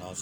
9